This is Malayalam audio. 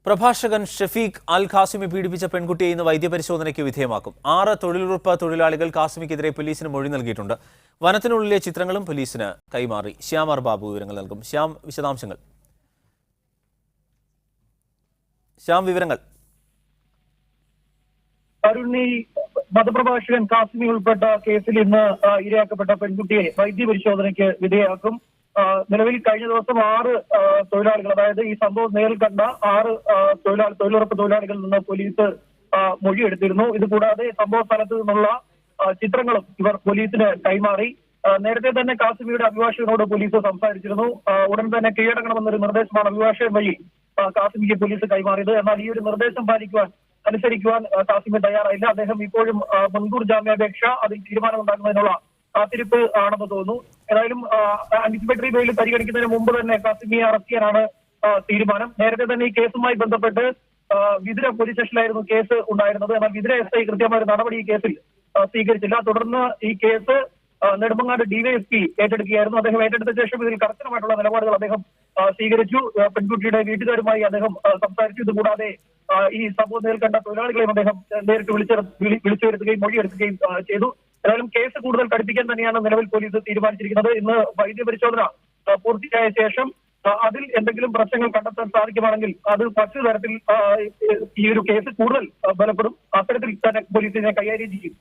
പ്രഭാഷകൻ ഷഫീഖ് അൽ ഖാസിമി പീഡിപ്പിച്ച പെൺകുട്ടിയെ ഇന്ന് വൈദ്യപരിശോധനയ്ക്ക് വിധേയമാക്കും. 6 തൊഴിലുറപ്പ് തൊഴിലാളികൾ ഖാസിമിക്കെതിരെ പോലീസിന് മൊഴി നൽകിയിട്ടുണ്ട്. വനത്തിനുള്ളിലെ ചിത്രങ്ങളും പോലീസിന് കൈമാറി. ശ്യാം ആർ ബാബു വിവരങ്ങൾ നൽകും. വിശദാംശങ്ങൾ. വിവരങ്ങൾ. അരുണി, മതപ്രഭാഷകൻ ഖാസിമി ഉൾപ്പെട്ട കേസിൽ ഇന്ന് ഇരയാക്കപ്പെട്ട പെൺകുട്ടിയെ വൈദ്യപരിശോധനയ്ക്ക് വിധേയമാക്കും. നിലവിൽ കഴിഞ്ഞ ദിവസം 6 തൊഴിലാളികൾ, അതായത് ഈ സംഭവം നേരിൽ കണ്ട 6 തൊഴിലുറപ്പ് തൊഴിലാളികളിൽ നിന്ന് പോലീസ് മൊഴിയെടുത്തിരുന്നു. ഇതുകൂടാതെ സംഭവ സ്ഥലത്ത് നിന്നുള്ള ചിത്രങ്ങളും ഇവർ പോലീസിന് കൈമാറി. നേരത്തെ തന്നെ ഖാസിമിയുടെ അഭിഭാഷകനോട് പോലീസ് സംസാരിച്ചിരുന്നു. ഉടൻ തന്നെ കീഴടങ്ങണമെന്നൊരു നിർദ്ദേശമാണ് അഭിഭാഷകൻ വഴി ഖാസിമിക്ക് പോലീസ് കൈമാറിയത്. എന്നാൽ ഈ ഒരു നിർദ്ദേശം അനുസരിക്കുവാൻ ഖാസിമി തയ്യാറായില്ല. അദ്ദേഹം ഇപ്പോഴും മുൻകൂർ ജാമ്യാപേക്ഷ അതിൽ തീരുമാനമുണ്ടാകുന്നതിനുള്ള കാത്തിരിപ്പ് ആണെന്ന് തോന്നുന്നു. ഏതായാലും ആന്റിസിപ്പേറ്ററി ബെയിൽ പരിഗണിക്കുന്നതിന് മുമ്പ് തന്നെ ഖാസിമിയെ അറസ്റ്റ് ചെയ്യാനാണ് തീരുമാനം. നേരത്തെ തന്നെ ഈ കേസുമായി ബന്ധപ്പെട്ട് വിതുര പോലീസ് സ്റ്റേഷനിലായിരുന്നു കേസ് ഉണ്ടായിരുന്നത്. എന്നാൽ വിതുര SI കൃത്യമായ ഒരു നടപടി ഈ കേസിൽ സ്വീകരിച്ചില്ല. തുടർന്ന് ഈ കേസ് നെടുമങ്ങാട് DYSP ഏറ്റെടുക്കുകയായിരുന്നു. അദ്ദേഹം ഏറ്റെടുത്ത ശേഷം ഇതിൽ കർശനമായിട്ടുള്ള നിലപാടുകൾ അദ്ദേഹം സ്വീകരിച്ചു. പെൺകുട്ടിയുടെ വീട്ടുകാരുമായി അദ്ദേഹം സംസാരിച്ചു. ഇതുകൂടാതെ ഈ സംഭവം നേരിൽ കണ്ട തൊഴിലാളികളെയും അദ്ദേഹം നേരിട്ട് വിളിച്ചു വരുത്തുകയും മൊഴിയെടുക്കുകയും ചെയ്തു. ഏതായാലും കേസ് കൂടുതൽ കടുപ്പിക്കാൻ തന്നെയാണ് നിലവിൽ പോലീസ് തീരുമാനിച്ചിരിക്കുന്നത്. ഇന്ന് വൈദ്യപരിശോധന പൂർത്തിയായ ശേഷം അതിൽ എന്തെങ്കിലും പ്രശ്നങ്ങൾ കണ്ടെത്താൻ സാധിക്കുവാണെങ്കിൽ അത് മറ്റൊരു തരത്തിൽ ഈ ഒരു കേസ് കൂടുതൽ ബലപ്പെടും. അത്തരത്തിൽ തന്നെ പോലീസിനെ കൈകാര്യം ചെയ്യും.